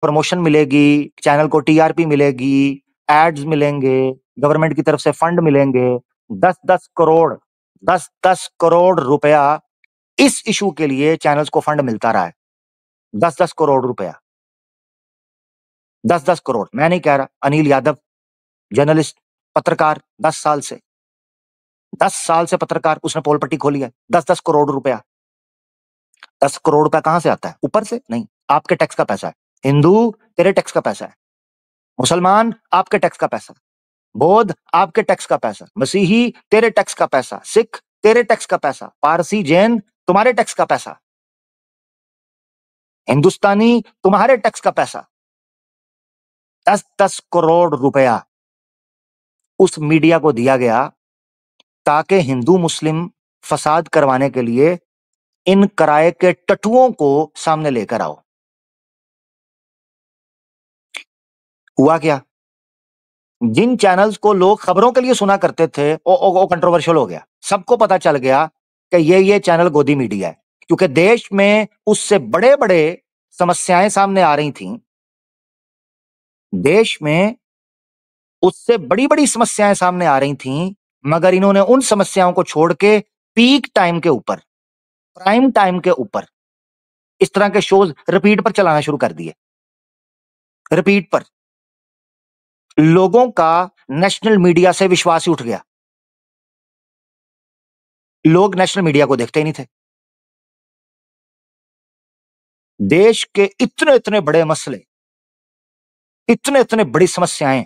Promotion मिलेगी, channel को TRP मिलेगी, एड्स मिलेंगे, गवर्नमेंट की तरफ से फंड मिलेंगे। 10-10 रुपया इस इशू के लिए चैनल्स को फंड मिलता रहा है। 10-10 करोड़ रुपया, 10-10 करोड़। मैं नहीं कह रहा, अनिल यादव जर्नलिस्ट, पत्रकार, 10 साल से पत्रकार, उसने पोल पट्टी खोली है। 10-10 करोड़ रुपया, 10 करोड़ रुपया कहां से आता है? ऊपर से नहीं, आपके टैक्स का पैसा है। हिंदू तेरे टैक्स का पैसा है, मुसलमान आपके टैक्स का पैसा, बौद्ध आपके टैक्स का पैसा, मसीही तेरे टैक्स का पैसा, सिख तेरे टैक्स का पैसा, पारसी जैन तुम्हारे टैक्स का पैसा, हिंदुस्तानी तुम्हारे टैक्स का पैसा। 10-10 करोड़ रुपया उस मीडिया को दिया गया ताकि हिंदू मुस्लिम फसाद करवाने के लिए इन किराए के टटुओं को सामने लेकर आओ। हुआ क्या? जिन चैनल्स को लोग खबरों के लिए सुना करते थे वो कंट्रोवर्शियल हो गया। सबको पता चल गया कि ये चैनल गोदी मीडिया है, क्योंकि देश में उससे बड़े बड़े समस्याएं सामने आ रही थीं। देश में उससे बड़ी बड़ी समस्याएं सामने आ रही थीं, मगर इन्होंने उन समस्याओं को छोड़ के पीक टाइम के ऊपर, प्राइम टाइम के ऊपर इस तरह के शोज रिपीट पर चलाना शुरू कर दिए। रिपीट पर लोगों का नेशनल मीडिया से विश्वास ही उठ गया। लोग नेशनल मीडिया को देखते ही नहीं थे। देश के इतने इतने बड़े मसले, इतने इतने बड़ी समस्याएं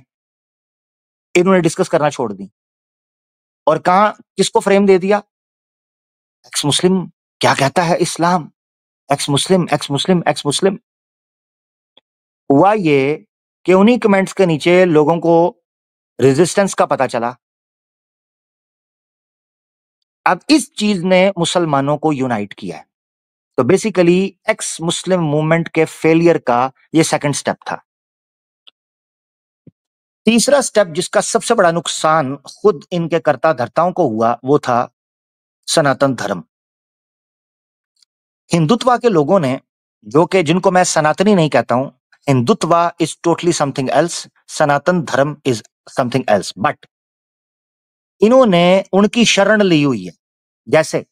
इन्होंने डिस्कस करना छोड़ दी। और कहां, किसको फ्रेम दे दिया? एक्स मुस्लिम क्या कहता है इस्लाम, ex Muslim, ex Muslim, ex Muslim. हुआ ये कि उन्हीं कमेंट्स के नीचे लोगों को रेजिस्टेंस का पता चला। अब इस चीज ने मुसलमानों को यूनाइट किया है। तो बेसिकली एक्स मुस्लिम मूवमेंट के फेलियर का ये सेकंड स्टेप था। तीसरा स्टेप, जिसका सबसे बड़ा नुकसान खुद इनके कर्ता धर्ताओं को हुआ, वो था सनातन धर्म। हिंदुत्व के लोगों ने, जो कि जिनको मैं सनातनी नहीं कहता हूं, Hindutva is totally something else, Sanatan Dharma is something else, but इन्होंने उनकी शरण ली हुई है। जैसे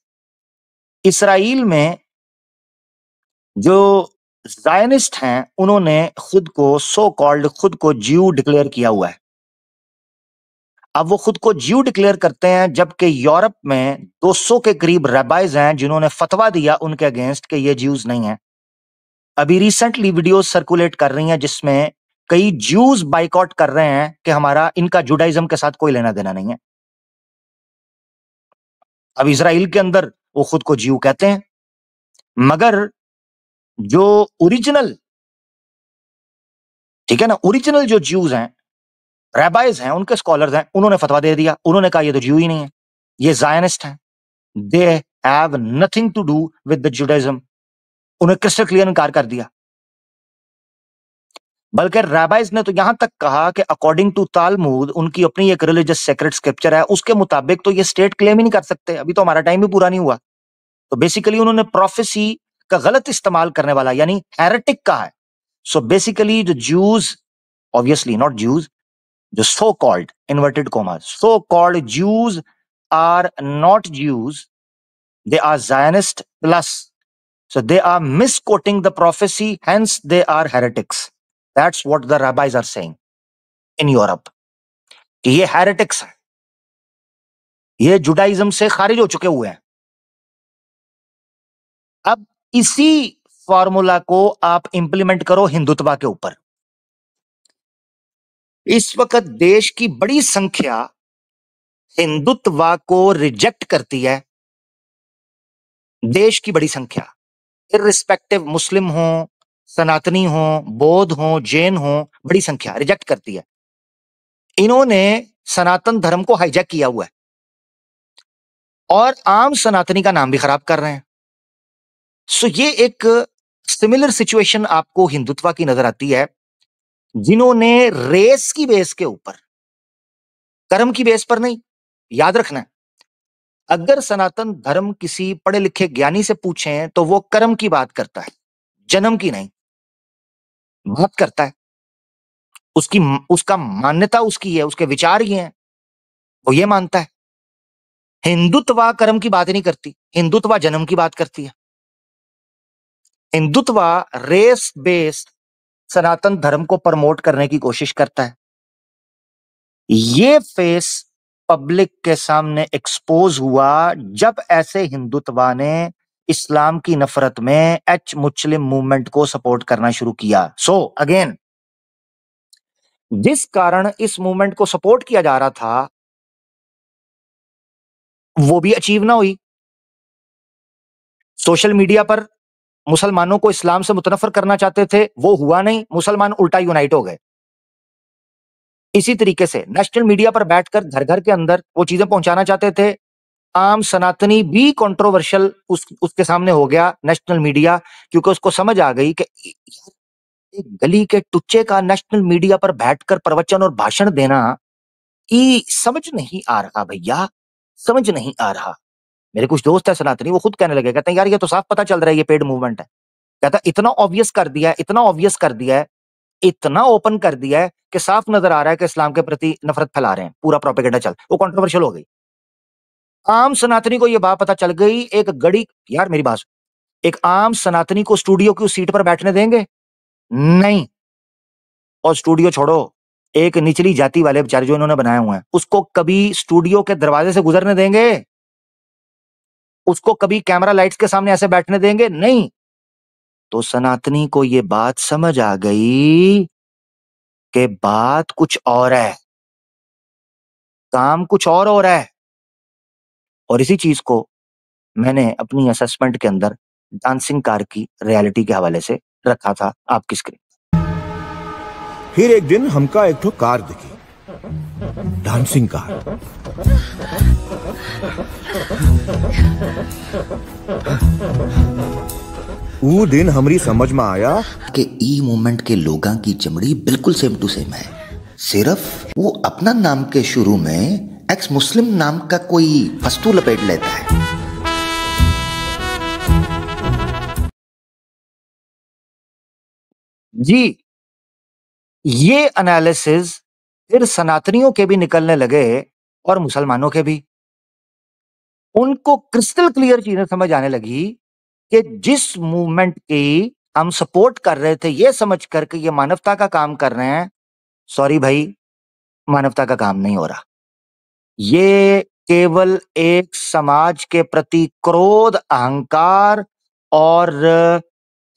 इसराइल में जो जायनिस्ट हैं, उन्होंने खुद को सो कॉल्ड खुद को ज्यू डिक्लेयर किया हुआ है। अब वो खुद को ज्यू डिक्लेयर करते हैं, जबकि यूरोप में 200 के करीब रैबाइज हैं जिन्होंने फतवा दिया उनके अगेंस्ट कि ये ज्यूज नहीं है। अभी रिसेंटली वीडियोस सर्कुलेट कर रही हैं जिसमें कई ज्यूज बाइकआउट कर रहे हैं कि हमारा इनका जुडाइज्म के साथ कोई लेना देना नहीं है। अब इसराइल के अंदर वो खुद को ज्यू कहते हैं, मगर जो ओरिजिनल, ठीक है ना, ओरिजिनल जो ज्यूज हैं, रैबाइज हैं, उनके स्कॉलर्स हैं, उन्होंने फतवा दे दिया। उन्होंने कहा ये तो ज्यू ही नहीं है, ये जायनिस्ट हैं, they have nothing to do with the Judaism. उन्हें क्रिस्टल क्लियर इनकार कर दिया। बल्कि रैबाइज ने तो यहां तक कहा कि अकॉर्डिंग टू तालमुद, उनकी अपनी एक रिलीजियस सेक्रेट स्क्रिप्चर है, उसके मुताबिक तो ये स्टेट क्लेम ही नहीं कर सकते, अभी तो हमारा टाइम भी पूरा नहीं हुआ। तो बेसिकली उन्होंने प्रोफेसी का गलत इस्तेमाल करने वाला यानी हेरेटिक कहा है। सो बेसिकली जो ज्यूज, ऑब्वियसली नॉट ज्यूज, जो so called inverted comma so called Jews are not Jews, they are Zionist plus. So they are misquoting the prophecy, hence they are heretics. That's what the rabbis are saying in Europe. कि ये heretics है, ये Judaism से खारिज हो चुके हुए हैं। अब इसी फॉर्मूला को आप इंप्लीमेंट करो हिंदुत्व के ऊपर। इस वक्त देश की बड़ी संख्या हिंदुत्व को रिजेक्ट करती है। देश की बड़ी संख्या, इररिस्पेक्टिव मुस्लिम हो, सनातनी हो, बौद्ध हो, जैन हो, बड़ी संख्या रिजेक्ट करती है। इन्होंने सनातन धर्म को हाईजैक किया हुआ है और आम सनातनी का नाम भी खराब कर रहे हैं। सो ये एक सिमिलर सिचुएशन आपको हिंदुत्व की नजर आती है, जिन्होंने रेस की बेस के ऊपर, कर्म की बेस पर नहीं। याद रखना है, अगर सनातन धर्म किसी पढ़े लिखे ज्ञानी से पूछें तो वो कर्म की बात करता है, जन्म की नहीं। बात करता है, उसकी उसका मान्यता उसकी है, उसके विचार ही हैं, वो ये मानता है। हिंदुत्व कर्म की बात नहीं करती, हिंदुत्व जन्म की बात करती है। हिंदुत्व रेस बेस्ड सनातन धर्म को प्रमोट करने की कोशिश करता है। ये फेस पब्लिक के सामने एक्सपोज हुआ जब ऐसे हिंदुत्व ने इस्लाम की नफरत में एच मुस्लिम मूवमेंट को सपोर्ट करना शुरू किया। सो अगेन, जिस कारण इस मूवमेंट को सपोर्ट किया जा रहा था वो भी अचीव ना हुई। सोशल मीडिया पर मुसलमानों को इस्लाम से मुतनफर करना चाहते थे, वो हुआ नहीं, मुसलमान उल्टा यूनाइट हो गए। इसी तरीके से नेशनल मीडिया पर बैठकर घर घर के अंदर वो चीजें पहुंचाना चाहते थे, आम सनातनी भी कंट्रोवर्शियल उसके सामने हो गया नेशनल मीडिया, क्योंकि उसको समझ आ गई कि एक गली के टुच्चे का नेशनल मीडिया पर बैठकर प्रवचन और भाषण देना ये समझ नहीं आ रहा भैया, समझ नहीं आ रहा। मेरे कुछ दोस्त है सनातनी, वो खुद कहने लगे, कहते हैं यार ये तो साफ पता चल रहा है ये पेड मूवमेंट है। कहता इतना ऑब्वियस कर दिया है, इतना ऑब्वियस कर दिया है, इतना ओपन कर दिया है कि साफ नजर आ रहा है कि इस्लाम के प्रति नफरत फैला रहे हैं, पूरा प्रोपेगेंडा चल, वो कंट्रोवर्शियल हो गई। आम सनातनी को ये बात पता चल गई, एक गड़ी, यार मेरी बात, एक आम सनातनी को स्टूडियो की उस सीट पर बैठने देंगे? नहीं। और स्टूडियो छोड़ो, एक निचली जाति वाले बेचारे जो इन्होंने बनाए हुए हैं, उसको कभी स्टूडियो के दरवाजे से गुजरने देंगे? उसको कभी कैमरा लाइट्स के सामने ऐसे बैठने देंगे? नहीं। तो सनातनी को ये बात समझ आ गई कि बात कुछ और है, काम कुछ और हो रहा है। और इसी चीज को मैंने अपनी असेसमेंट के अंदर डांसिंग कार की रियलिटी के हवाले से रखा था आपकी स्क्रीन। फिर एक दिन हमका एक ठो कार दिखी, डांसिंग कार। वो दिन हमारी समझ में आया कि ई मूवमेंट के लोगों की चमड़ी बिल्कुल सेम टू सेम है, सिर्फ वो अपना नाम के शुरू में एक्स मुस्लिम नाम का कोई वस्तु लपेट लेता है। जी, ये एनालिसिस फिर सनातनियों के भी निकलने लगे और मुसलमानों के भी। उनको क्रिस्टल क्लियर चीजें समझ आने लगी कि जिस मूवमेंट की हम सपोर्ट कर रहे थे ये समझ कर कि ये मानवता का काम कर रहे हैं, सॉरी भाई, मानवता का काम नहीं हो रहा। ये केवल एक समाज के प्रति क्रोध, अहंकार और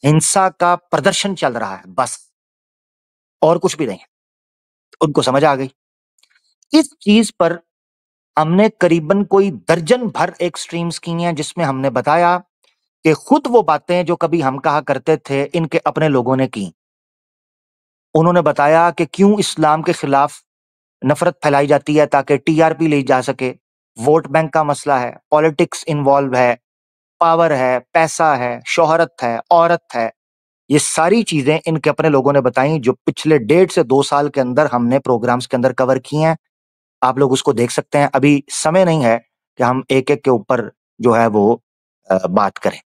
हिंसा का प्रदर्शन चल रहा है, बस, और कुछ भी नहीं। उनको समझ आ गई। इस चीज पर हमने करीबन कोई दर्जन भर एक स्ट्रीम्स की हैं जिसमें हमने बताया कि खुद वो बातें जो कभी हम कहा करते थे इनके अपने लोगों ने की। उन्होंने बताया कि क्यों इस्लाम के खिलाफ नफरत फैलाई जाती है ताकि टीआरपी ली जा सके, वोट बैंक का मसला है, पॉलिटिक्स इन्वॉल्व है, पावर है, पैसा है, शोहरत है, औरत है। ये सारी चीजें इनके अपने लोगों ने बताई जो पिछले 1.5 से 2 साल के अंदर हमने प्रोग्राम्स के अंदर कवर की हैं। आप लोग उसको देख सकते हैं। अभी समय नहीं है कि हम एक-एक के ऊपर जो है वो बात करें।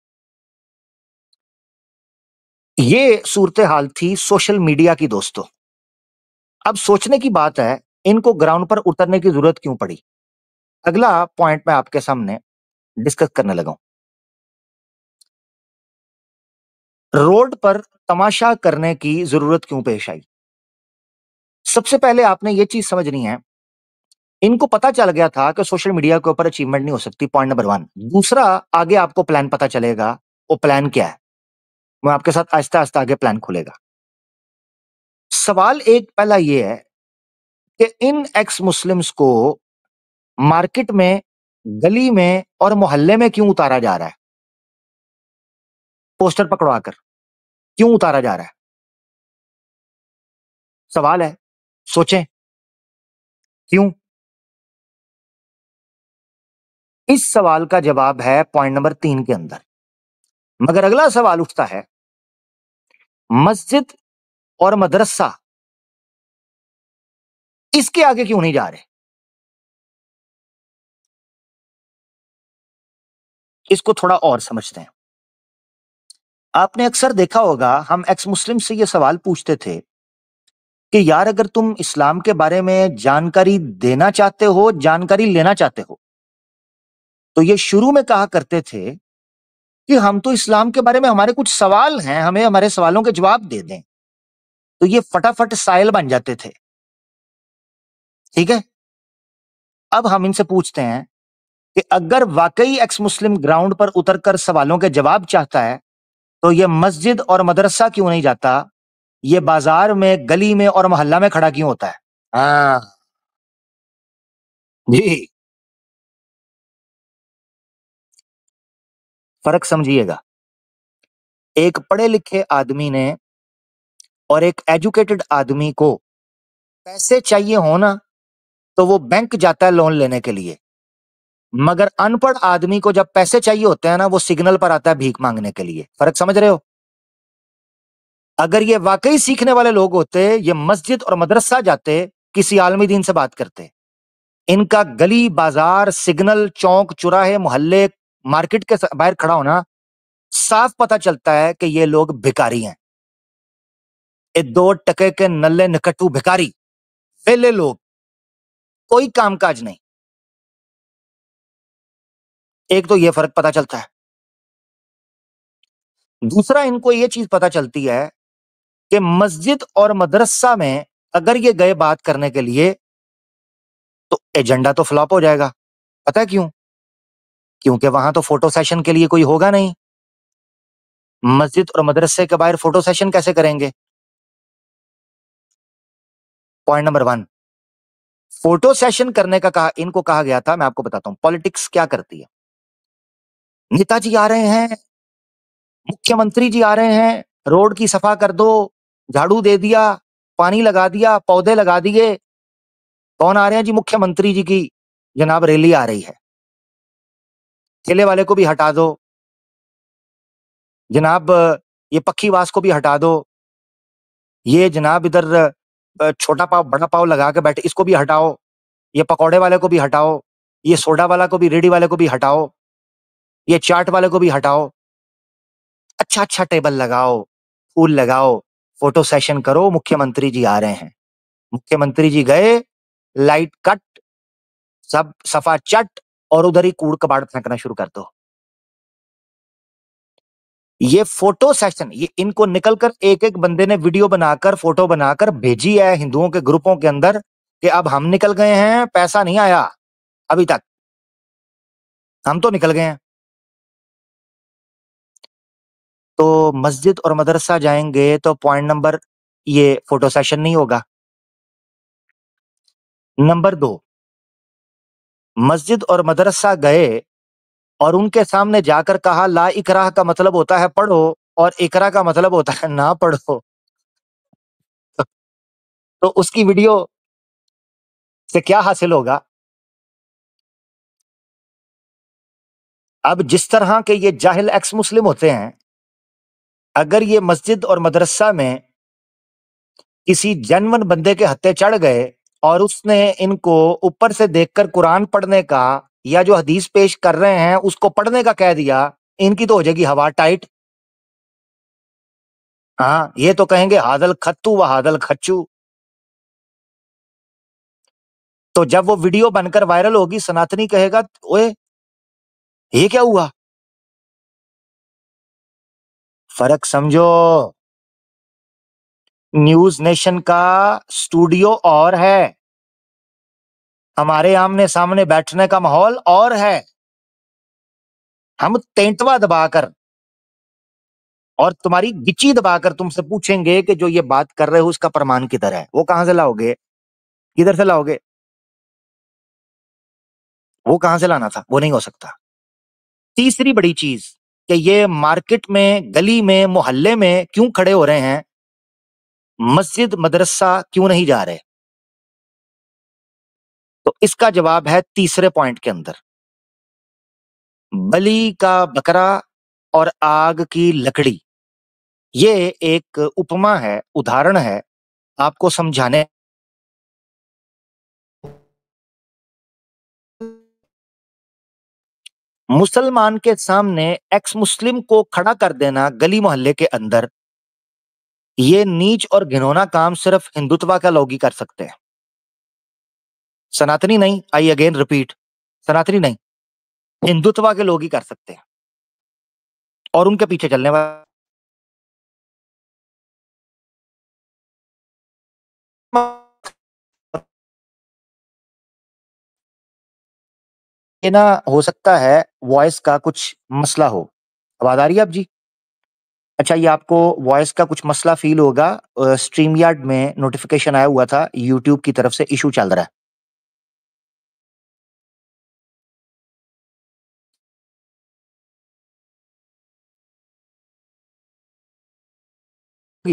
ये सूरत हाल थी सोशल मीडिया की दोस्तों। अब सोचने की बात है, इनको ग्राउंड पर उतरने की जरूरत क्यों पड़ी? अगला पॉइंट मैं आपके सामने डिस्कस करने लगा हूं। रोड पर तमाशा करने की जरूरत क्यों पेश आई? सबसे पहले आपने ये चीज समझनी है, इनको पता चल गया था कि सोशल मीडिया के ऊपर अचीवमेंट नहीं हो सकती, पॉइंट नंबर 1। दूसरा, आगे आपको प्लान पता चलेगा, वो प्लान क्या है? मैं आपके साथ आहिस्ता-आहिस्ता आगे प्लान खुलेगा। सवाल एक पहला ये है कि इन एक्स मुस्लिम्स को मार्केट में, गली में और मोहल्ले में क्यों उतारा जा रहा है? पोस्टर पकड़वाकर क्यों उतारा जा रहा है? सवाल है, सोचें, क्यों? इस सवाल का जवाब है पॉइंट नंबर 3 के अंदर। मगर अगला सवाल उठता है, मस्जिद और मदरसा इसके आगे क्यों नहीं जा रहे? इसको थोड़ा और समझते हैं। आपने अक्सर देखा होगा, हम एक्स मुस्लिम से ये सवाल पूछते थे कि यार अगर तुम इस्लाम के बारे में जानकारी देना चाहते हो, जानकारी लेना चाहते हो, तो ये शुरू में कहा करते थे कि हम तो इस्लाम के बारे में हमारे कुछ सवाल हैं, हमें हमारे सवालों के जवाब दे दें। तो ये फटाफट साइल बन जाते थे। ठीक है? अब हम इनसे पूछते हैं कि अगर वाकई एक्स मुस्लिम ग्राउंड पर उतरकर सवालों के जवाब चाहता है, तो ये मस्जिद और मदरसा क्यों नहीं जाता? ये बाजार में, गली में और मोहल्ला में खड़ा क्यों होता है? हाँ, जी, फर्क समझिएगा। एक पढ़े लिखे आदमी ने और एक एजुकेटेड आदमी को पैसे चाहिए हो ना, तो वो बैंक जाता है लोन लेने के लिए। मगर अनपढ़ आदमी को जब पैसे चाहिए होते हैं ना, वो सिग्नल पर आता है भीख मांगने के लिए। फर्क समझ रहे हो? अगर ये वाकई सीखने वाले लोग होते, ये मस्जिद और मदरसा जाते, किसी आलमी दीन से बात करते। इनका गली, बाजार, सिग्नल, चौक, चौराहे, मोहल्ले, मार्केट के बाहर खड़ा होना, साफ पता चलता है कि ये लोग भिखारी हैं। ये 2 टके के नल्ले निकट्टू भिखारी, वेले लोग, कोई कामकाज नहीं। एक तो ये फर्क पता चलता है। दूसरा, इनको ये चीज पता चलती है कि मस्जिद और मदरसा में अगर ये गए बात करने के लिए, तो एजेंडा तो फ्लॉप हो जाएगा। पता है क्यों? क्योंकि वहां तो फोटो सेशन के लिए कोई होगा नहीं। मस्जिद और मदरसे के बाहर फोटो सेशन कैसे करेंगे? पॉइंट नंबर 1, फोटो सेशन करने का इनको कहा गया था। मैं आपको बताता हूं पॉलिटिक्स क्या करती है। नेताजी आ रहे हैं, मुख्यमंत्री जी आ रहे हैं, रोड की सफा कर दो, झाड़ू दे दिया, पानी लगा दिया, पौधे लगा दिए। कौन आ रहे हैं जी? मुख्यमंत्री जी की जनाब रैली आ रही है। ठेले वाले को भी हटा दो जनाब, ये पक्खीवास को भी हटा दो, ये जनाब इधर छोटा पाव बड़ा पाव लगा के बैठे, इसको भी हटाओ, ये पकौड़े वाले को भी हटाओ, ये सोडा वाला को भी, रेडी वाले को भी हटाओ, ये चाट वाले को भी हटाओ। अच्छा अच्छा टेबल लगाओ, फूल लगाओ, फोटो सेशन करो, मुख्यमंत्री जी आ रहे हैं। मुख्यमंत्री जी गए, लाइट कट, सब सफा चट, और उधर ही कूड़ कबाड़ फेंकना शुरू कर दो। ये फोटो सेशन, ये इनको निकलकर एक एक बंदे ने वीडियो बनाकर, फोटो बनाकर भेजी है हिंदुओं के ग्रुपों के अंदर कि अब हम निकल गए हैं, पैसा नहीं आया अभी तक, हम तो निकल गए हैं। तो मस्जिद और मदरसा जाएंगे तो पॉइंट नंबर, ये फोटो सेशन नहीं होगा। नंबर 2, मस्जिद और मदरसा गए और उनके सामने जाकर कहा ला इकराह का मतलब होता है पढ़ो, और इकरा का मतलब होता है ना पढ़ो। तो उसकी वीडियो से क्या हासिल होगा? अब जिस तरह के ये जाहिल एक्स मुस्लिम होते हैं, अगर ये मस्जिद और मदरसा में किसी जेन्युइन बंदे के हत्थे चढ़ गए और उसने इनको ऊपर से देखकर कुरान पढ़ने का या जो हदीस पेश कर रहे हैं उसको पढ़ने का कह दिया, इनकी तो हो जाएगी हवा टाइट। हाँ, ये तो कहेंगे हादल खत्तू व हादल खच्चू। तो जब वो वीडियो बनकर वायरल होगी, सनातनी कहेगा ओए ये क्या हुआ? फर्क समझो। न्यूज नेशन का स्टूडियो और है, हमारे आमने सामने बैठने का माहौल और है। हम तेंतवा दबाकर और तुम्हारी गिची दबाकर तुमसे पूछेंगे कि जो ये बात कर रहे हो उसका प्रमाण किधर है। वो कहां से लाओगे? किधर से लाओगे? वो कहां से लाना था? वो नहीं हो सकता। तीसरी बड़ी चीज कि ये मार्केट में, गली में, मोहल्ले में क्यों खड़े हो रहे हैं, मस्जिद मदरसा क्यों नहीं जा रहे? तो इसका जवाब है तीसरे पॉइंट के अंदर, बलि का बकरा और आग की लकड़ी। ये एक उपमा है, उदाहरण है आपको समझाने। मुसलमान के सामने एक्स मुस्लिम को खड़ा कर देना गली मोहल्ले के अंदर, ये नीच और घिनौना काम सिर्फ हिंदुत्व का लोग ही कर सकते हैं, सनातनी नहीं। आई अगेन रिपीट, सनातनी नहीं, हिंदुत्व के लोग ही कर सकते हैं और उनके पीछे चलने वाले ये ना हो सकता है वॉइस का कुछ मसला हो। आवाज आ रही है अब जी? अच्छा, ये आपको वॉइस का कुछ मसला फील होगा। स्ट्रीम यार्ड में नोटिफिकेशन आया हुआ था, यूट्यूब की तरफ से इशू चल रहा है।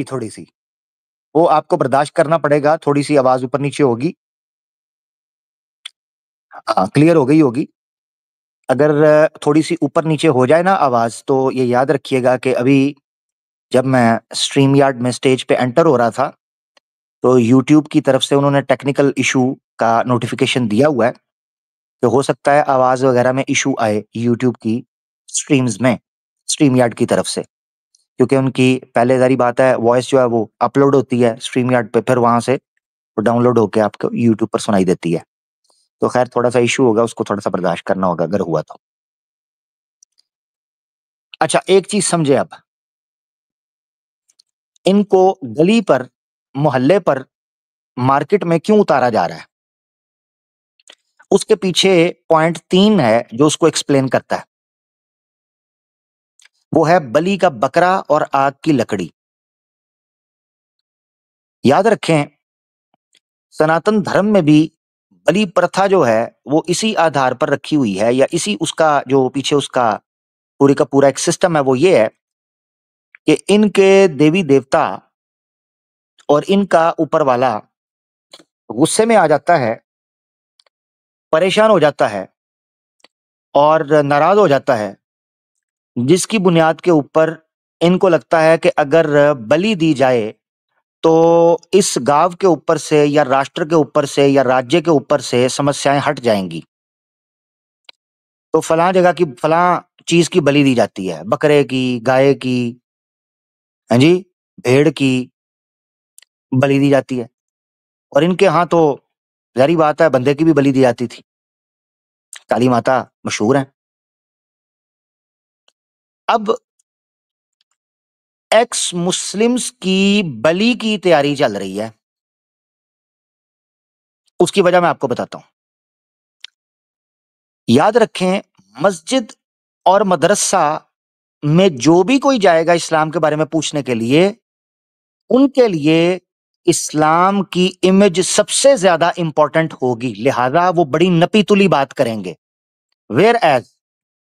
थोड़ी सी वो आपको बर्दाश्त करना पड़ेगा, थोड़ी सी आवाज ऊपर नीचे होगी। हाँ, क्लियर हो गई होगी। अगर थोड़ी सी ऊपर नीचे हो जाए ना आवाज, तो ये याद रखिएगा कि अभी जब मैं स्ट्रीम यार्ड में स्टेज पे एंटर हो रहा था, तो यूट्यूब की तरफ से उन्होंने टेक्निकल इशू का नोटिफिकेशन दिया हुआ है कि हो सकता है आवाज वगैरह में इशू आए यूट्यूब की स्ट्रीम्स में, स्ट्रीम यार्ड की तरफ से, क्योंकि उनकी पहले जारी बात है वॉइस जो है वो अपलोड होती है स्ट्रीम यार्ड पे, फिर वहां से वो डाउनलोड होके आपको यूट्यूब पर सुनाई देती है। तो खैर थोड़ा सा इशू होगा, उसको थोड़ा सा बर्दाश्त करना होगा अगर हुआ तो। अच्छा, एक चीज समझे अब, इनको गली पर, मोहल्ले पर, मार्केट में क्यों उतारा जा रहा है, उसके पीछे पॉइंट 3 है जो उसको एक्सप्लेन करता है। वो है बलि का बकरा और आग की लकड़ी। याद रखें, सनातन धर्म में भी बलि प्रथा जो है वो इसी आधार पर रखी हुई है, या इसी उसका जो पीछे उसका पूरे का पूरा एक सिस्टम है, वो ये है कि इनके देवी देवता और इनका ऊपर वाला गुस्से में आ जाता है, परेशान हो जाता है और नाराज हो जाता है, जिसकी बुनियाद के ऊपर इनको लगता है कि अगर बलि दी जाए तो इस गांव के ऊपर से या राष्ट्र के ऊपर से या राज्य के ऊपर से समस्याएं हट जाएंगी। तो फलां जगह की फलां चीज की बलि दी जाती है, बकरे की, गाय की, हाँ जी, भेड़ की बलि दी जाती है। और इनके यहाँ तो जारी बात है बंदे की भी बलि दी जाती थी। काली माता मशहूर है। अब एक्स मुस्लिम्स की बलि की तैयारी चल रही है, उसकी वजह मैं आपको बताता हूं। याद रखें, मस्जिद और मदरसा में जो भी कोई जाएगा इस्लाम के बारे में पूछने के लिए, उनके लिए इस्लाम की इमेज सबसे ज्यादा इंपॉर्टेंट होगी, लिहाजा वो बड़ी नपी तुली बात करेंगे। वेयर एज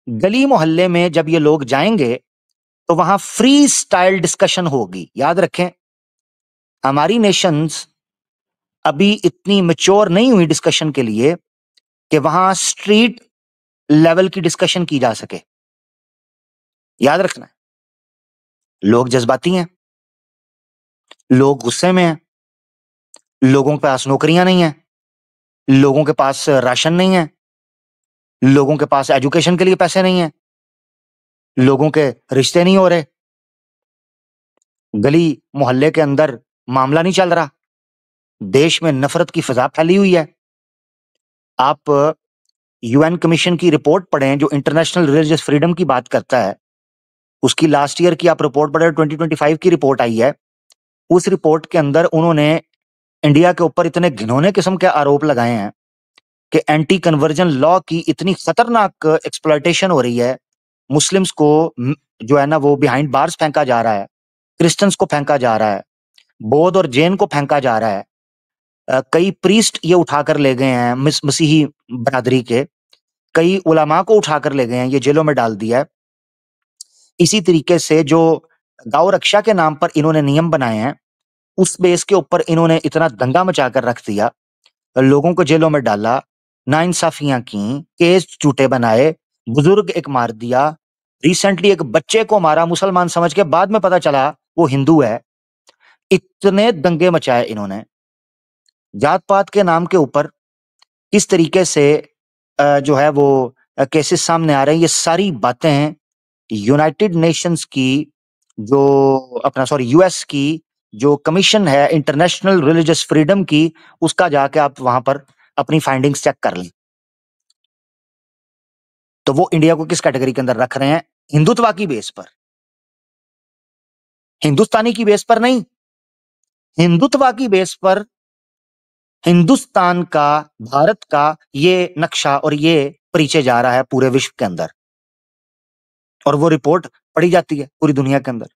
गली मोहल्ले में जब ये लोग जाएंगे तो वहां फ्री स्टाइल डिस्कशन होगी। याद रखें, हमारी नेशंस अभी इतनी मैच्योर नहीं हुई डिस्कशन के लिए कि वहां स्ट्रीट लेवल की डिस्कशन की जा सके। याद रखना, लोग जज्बाती हैं, लोग गुस्से में हैं, लोगों के पास नौकरियां नहीं है, लोगों के पास राशन नहीं है, लोगों के पास एजुकेशन के लिए पैसे नहीं है, लोगों के रिश्ते नहीं हो रहे, गली मोहल्ले के अंदर मामला नहीं चल रहा, देश में नफरत की फिजा फैली हुई है। आप यूएन कमीशन की रिपोर्ट पढ़ें जो इंटरनेशनल रिलीजियस फ्रीडम की बात करता है, उसकी लास्ट ईयर की आप रिपोर्ट पढ़ें, 2025 की रिपोर्ट आई है। उस रिपोर्ट के अंदर उन्होंने इंडिया के ऊपर इतने घिनौने किस्म के आरोप लगाए हैं कि एंटी कन्वर्जन लॉ की इतनी खतरनाक एक्सप्लॉयटेशन हो रही है, मुस्लिम्स को जो है ना वो बिहाइंड बार्स फेंका जा रहा है, क्रिश्चियंस को फेंका जा रहा है, बौद्ध और जैन को फेंका जा रहा है। कई प्रीस्ट ये उठाकर ले गए हैं, मसीही बरादरी के कई उलमा को उठाकर ले गए हैं, ये जेलों में डाल दिया है। इसी तरीके से जो गौ रक्षा के नाम पर इन्होंने नियम बनाए हैं, उस बेस के ऊपर इन्होंने इतना दंगा मचाकर रख दिया, लोगों को जेलों में डाला, नाइंसाफियां की, केस झूठे बनाए, बुजुर्ग एक मार दिया, रिसेंटली एक बच्चे को मारा मुसलमान समझ के, बाद में पता चला वो हिंदू है। इतने दंगे मचाए इन्होंने, जात पात के नाम के ऊपर किस तरीके से जो है वो केसेस सामने आ रहे हैं। ये सारी बातें यूनाइटेड नेशंस की जो यूएस की जो कमीशन है इंटरनेशनल रिलीजियस फ्रीडम की, उसका जाके आप वहां पर अपनी फाइंडिंग्स चेक कर लें। तो वो इंडिया को किस कैटेगरी के अंदर रख रहे हैं? हिंदुत्व की बेस पर, हिंदुस्तानी की बेस पर नहीं, हिंदुत्व की बेस पर हिंदुस्तान का, भारत का ये नक्शा और ये परिचय जा रहा है पूरे विश्व के अंदर, और वो रिपोर्ट पढ़ी जाती है पूरी दुनिया के अंदर।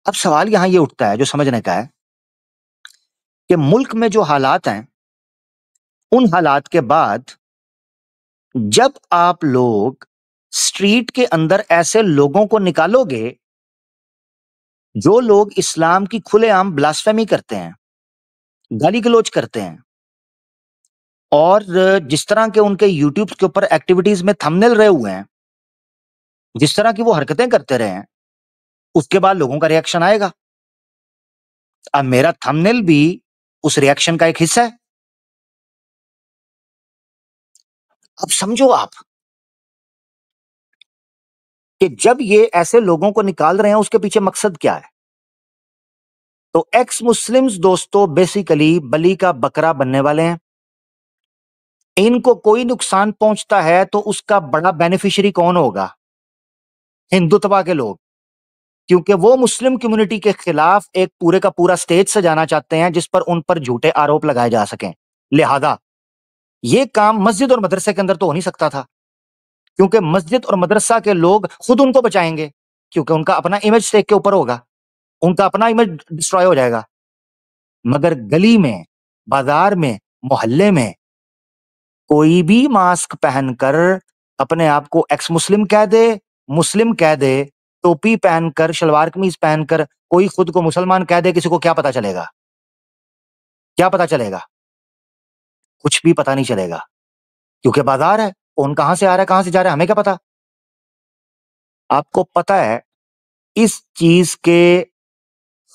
अब सवाल यहां ये उठता है जो समझने का है कि मुल्क में जो हालात हैं, उन हालात के बाद जब आप लोग स्ट्रीट के अंदर ऐसे लोगों को निकालोगे जो लोग इस्लाम की खुलेआम ब्लास्फेमी करते हैं, गाली गलौज करते हैं, और जिस तरह के उनके यूट्यूब के ऊपर एक्टिविटीज में थंबनेल रहे हुए हैं, जिस तरह की वो हरकतें करते रहे हैं, उसके बाद लोगों का रिएक्शन आएगा। अब मेरा थंबनेल भी उस रिएक्शन का एक हिस्सा है। अब समझो आप कि जब ये ऐसे लोगों को निकाल रहे हैं, उसके पीछे मकसद क्या है? तो एक्स मुस्लिम्स दोस्तों बेसिकली बलि का बकरा बनने वाले हैं। इनको कोई नुकसान पहुंचता है तो उसका बड़ा बेनिफिशियरी कौन होगा? हिंदुत्व के लोग, क्योंकि वो मुस्लिम कम्युनिटी के खिलाफ एक पूरे का पूरा स्टेज सजाना चाहते हैं जिस पर उन पर झूठे आरोप लगाए जा सकें। लिहाजा ये काम मस्जिद और मदरसे के अंदर तो हो नहीं सकता था, क्योंकि मस्जिद और मदरसा के लोग खुद उनको बचाएंगे, क्योंकि उनका अपना इमेज स्टेक के ऊपर होगा, उनका अपना इमेज डिस्ट्रॉय हो जाएगा। मगर गली में, बाजार में, मोहल्ले में कोई भी मास्क पहनकर अपने आप को एक्स मुस्लिम कह दे, मुस्लिम कह दे, टोपी पहनकर, शलवार कमीज पहनकर कोई खुद को मुसलमान कह दे, किसी को क्या पता चलेगा? क्या पता चलेगा? कुछ भी पता नहीं चलेगा, क्योंकि बाजार है, कौन कहां से आ रहा है, कहां से जा रहा है, हमें क्या पता? आपको पता है इस चीज के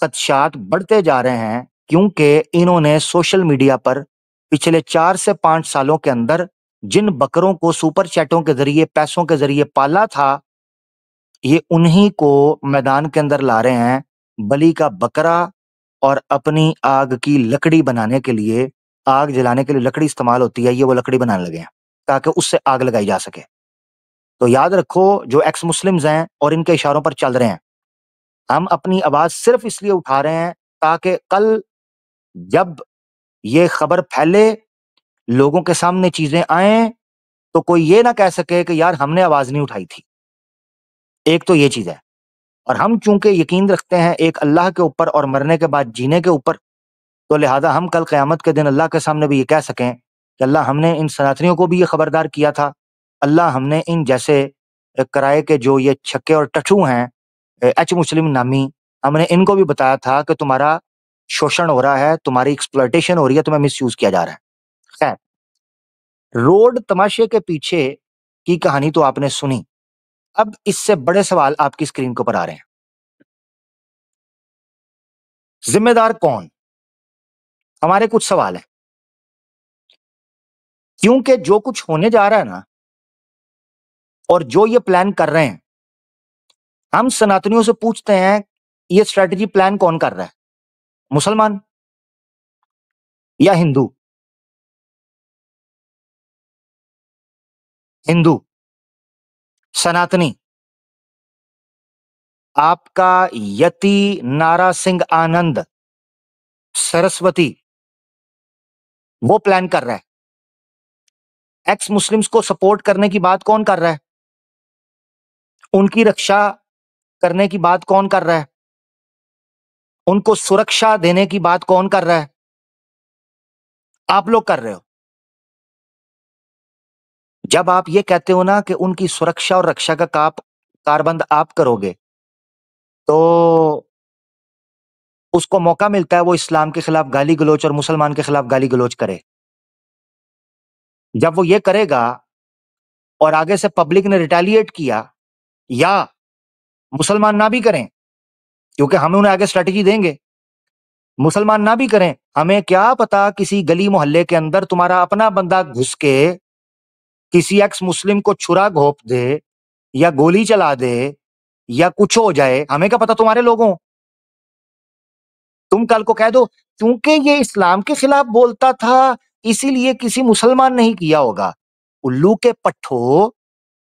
खदशात बढ़ते जा रहे हैं, क्योंकि इन्होंने सोशल मीडिया पर पिछले 4 से 5 सालों के अंदर जिन बकरों को सुपर चैटों के जरिए, पैसों के जरिए पाला था, ये उन्हीं को मैदान के अंदर ला रहे हैं। बलि का बकरा, और अपनी आग की लकड़ी बनाने के लिए, आग जलाने के लिए लकड़ी इस्तेमाल होती है, ये वो लकड़ी बनाने लगे हैं ताकि उससे आग लगाई जा सके। तो याद रखो, जो एक्स मुस्लिम्स हैं और इनके इशारों पर चल रहे हैं, हम अपनी आवाज सिर्फ इसलिए उठा रहे हैं ताकि कल जब ये खबर फैले, लोगों के सामने चीजें आए, तो कोई ये ना कह सके कि यार हमने आवाज नहीं उठाई थी। एक तो ये चीज है। और हम चूंकि यकीन रखते हैं एक अल्लाह के ऊपर और मरने के बाद जीने के ऊपर, तो लिहाजा हम कल क़यामत के दिन अल्लाह के सामने भी ये कह सकें कि अल्लाह हमने इन सनातनियों को भी ये खबरदार किया था, अल्लाह हमने इन जैसे किराए के जो ये छक्के और टट्ठू हैं, एच मुस्लिम नामी, हमने इनको भी बताया था कि तुम्हारा शोषण हो रहा है, तुम्हारी एक्सप्लॉयटेशन हो रही है, तुम्हें मिसयूज किया जा रहा है। खैर, रोड तमाशे के पीछे की कहानी तो आपने सुनी। अब इससे बड़े सवाल आपकी स्क्रीन के ऊपर आ रहे हैं। जिम्मेदार कौन? हमारे कुछ सवाल हैं, क्योंकि जो कुछ होने जा रहा है ना, और जो ये प्लान कर रहे हैं, हम सनातनियों से पूछते हैं ये स्ट्रेटजी प्लान कौन कर रहा है? मुसलमान या हिंदू? हिंदू, सनातनी, आपका यति नारा सिंह आनंद, सरस्वती, वो प्लान कर रहा है। एक्स मुस्लिम्स को सपोर्ट करने की बात कौन कर रहा है? उनकी रक्षा करने की बात कौन कर रहा है? उनको सुरक्षा देने की बात कौन कर रहा है? आप लोग कर रहे हो। जब आप ये कहते हो ना कि उनकी सुरक्षा और रक्षा का कारबंद आप करोगे, तो उसको मौका मिलता है वो इस्लाम के खिलाफ गाली गलौज और मुसलमान के खिलाफ गाली गलौज करे। जब वो ये करेगा और आगे से पब्लिक ने रिटेलिएट किया, या मुसलमान ना भी करें, क्योंकि हम उन्हें आगे स्ट्रेटेजी देंगे, मुसलमान ना भी करें, हमें क्या पता किसी गली मोहल्ले के अंदर तुम्हारा अपना बंदा घुस के किसी एक्स मुस्लिम को छुरा घोंप दे या गोली चला दे या कुछ हो जाए, हमें क्या पता तुम्हारे लोगों। तुम कल को कह दो क्योंकि ये इस्लाम के खिलाफ बोलता था इसीलिए किसी मुसलमान नहीं किया होगा। उल्लू के पट्ठो,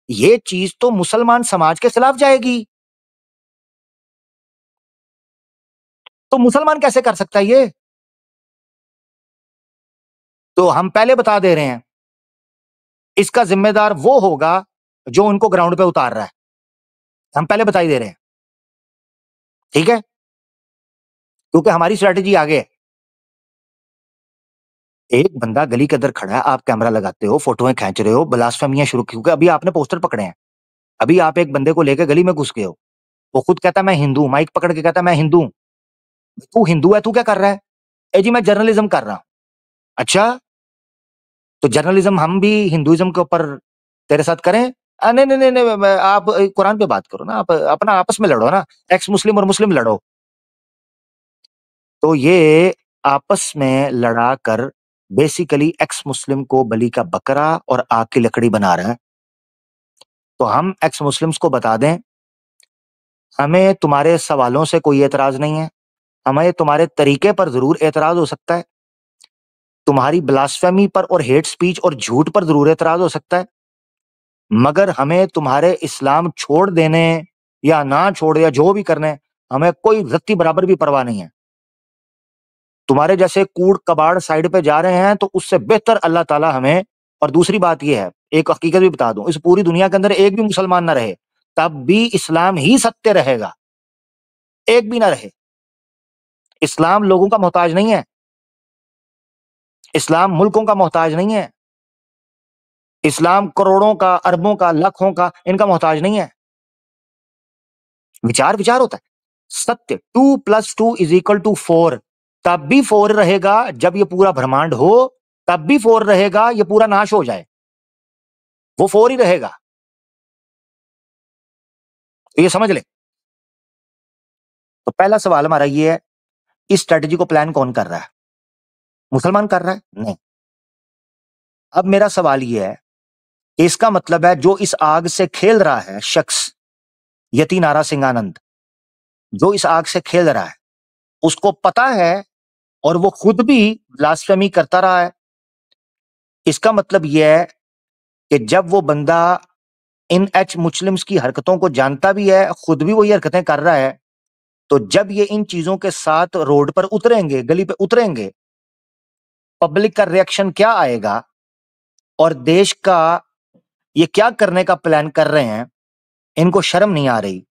ये चीज तो मुसलमान समाज के खिलाफ जाएगी, तो मुसलमान कैसे कर सकता है ये? तो हम पहले बता दे रहे हैं, इसका जिम्मेदार वो होगा जो उनको ग्राउंड पे उतार रहा है। हम पहले बता ही दे रहे हैं, ठीक है, क्योंकि हमारी स्ट्रेटेजी आगे है। एक बंदा गली के अंदर खड़ा है, आप कैमरा लगाते हो, फोटोएं खींच रहे हो, ब्लास्फेमियां शुरू, क्योंकि अभी आपने पोस्टर पकड़े हैं। अभी आप एक बंदे को लेकर गली में घुस गए हो, वो खुद कहता है मैं हिंदू, माइक पकड़ के कहता है मैं हिंदू। तू हिंदू है, तू क्या कर रहा है? ए जी मैं जर्नलिज्म कर रहा हूं। अच्छा, तो जर्नलिज्म हम भी हिंदुइज्म के ऊपर तेरे साथ करें? नहीं नहीं नहीं नहीं, आप कुरान पे बात करो ना, आप अपना आपस में लड़ो ना, एक्स मुस्लिम और मुस्लिम लड़ो। तो ये आपस में लड़ा कर बेसिकली एक्स मुस्लिम को बलि का बकरा और आग की लकड़ी बना रहा है। तो हम एक्स मुस्लिम्स को बता दें, हमें तुम्हारे सवालों से कोई एतराज नहीं है, हमें तुम्हारे तरीके पर जरूर एतराज हो सकता है, तुम्हारी ब्लास्फेमी पर और हेट स्पीच और झूठ पर जरूर एतराज हो सकता है, मगर हमें तुम्हारे इस्लाम छोड़ देने या ना छोड़ या जो भी करने, हमें कोई रत्ती बराबर भी परवाह नहीं है। तुम्हारे जैसे कूड़ कबाड़ साइड पे जा रहे हैं तो उससे बेहतर अल्लाह ताला हमें। और दूसरी बात यह है, एक हकीकत भी बता दूं, इस पूरी दुनिया के अंदर एक भी मुसलमान ना रहे, तब भी इस्लाम ही सत्य रहेगा। एक भी ना रहे, इस्लाम लोगों का मोहताज नहीं है, इस्लाम मुल्कों का मोहताज नहीं है, इस्लाम करोड़ों का, अरबों का, लाखों का इनका मोहताज नहीं है। विचार विचार होता है, सत्य 2+2=4, तब भी 4 रहेगा जब ये पूरा ब्रह्मांड हो, तब भी 4 रहेगा ये पूरा नाश हो जाए, वो 4 ही रहेगा। तो ये समझ ले। तो पहला सवाल हमारा ये है, इस स्ट्रेटजी को प्लान कौन कर रहा है? मुसलमान कर रहा है? नहीं। अब मेरा सवाल ये है, इसका मतलब है जो इस आग से खेल रहा है शख्स, यति नारा सिंह आनंद, जो इस आग से खेल रहा है, उसको पता है और वो खुद भी ब्लास्फेमी करता रहा है। इसका मतलब यह है कि जब वो बंदा इन एच मुस्लिम्स की हरकतों को जानता भी है, खुद भी वही हरकतें कर रहा है, तो जब ये इन चीजों के साथ रोड पर उतरेंगे, गली पे उतरेंगे, पब्लिक का रिएक्शन क्या आएगा और देश का ये क्या करने का प्लान कर रहे हैं, इनको शर्म नहीं आ रही,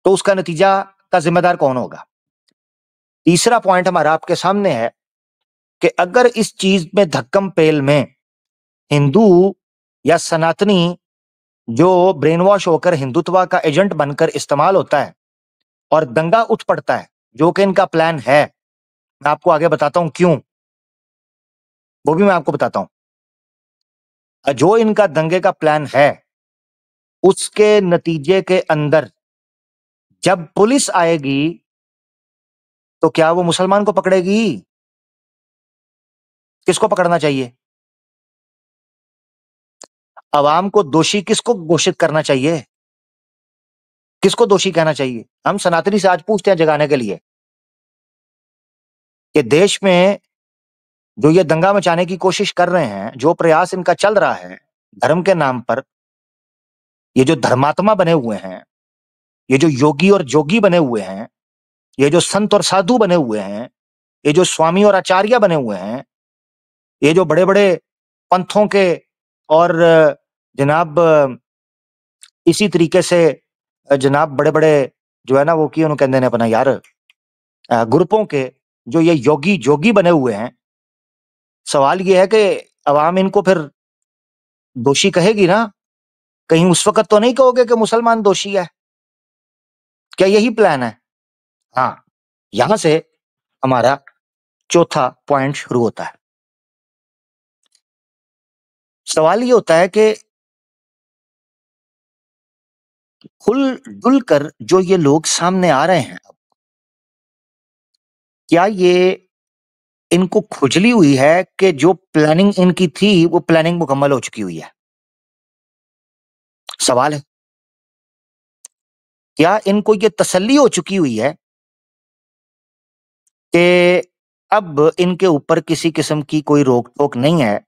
तो उसका नतीजा का जिम्मेदार कौन होगा? तीसरा पॉइंट हमारा आपके सामने है कि अगर इस चीज में धक्कम पेल में हिंदू या सनातनी जो ब्रेन वॉश होकर हिंदुत्व का एजेंट बनकर इस्तेमाल होता है और दंगा उठ पड़ता है, जो कि इनका प्लान है, मैं आपको आगे बताता हूं क्यों, वो भी मैं आपको बताता हूं। जो इनका दंगे का प्लान है, उसके नतीजे के अंदर जब पुलिस आएगी तो क्या वो मुसलमान को पकड़ेगी? किसको पकड़ना चाहिए? अवाम को दोषी किसको घोषित करना चाहिए? किसको दोषी कहना चाहिए? हम सनातनी से आज पूछते हैं जगाने के लिए कि देश में जो ये दंगा मचाने की कोशिश कर रहे हैं, जो प्रयास इनका चल रहा है धर्म के नाम पर, ये जो धर्मात्मा बने हुए हैं, ये जो योगी और जोगी बने हुए हैं, ये जो संत और साधु बने हुए हैं, ये जो स्वामी और आचार्य बने हुए हैं, ये जो बड़े बड़े पंथों के और जनाब इसी तरीके से जनाब बड़े बड़े जो है ना वो की कहते हैं अपना यार ग्रुपों के जो ये योगी जोगी बने हुए हैं, सवाल ये है कि अवाम इनको फिर दोषी कहेगी ना? कहीं उस वक्त तो नहीं कहोगे कि मुसलमान दोषी है? क्या यही प्लान है? हाँ, यहां से हमारा चौथा पॉइंट शुरू होता है। सवाल ये होता है कि खुल डुल कर जो ये लोग सामने आ रहे हैं, क्या ये इनको खुजली हुई है कि जो प्लानिंग इनकी थी वो प्लानिंग मुकम्मल हो चुकी हुई है? सवाल है, क्या इनको ये तसल्ली हो चुकी हुई है कि अब इनके ऊपर किसी किस्म की कोई रोक-टोक नहीं है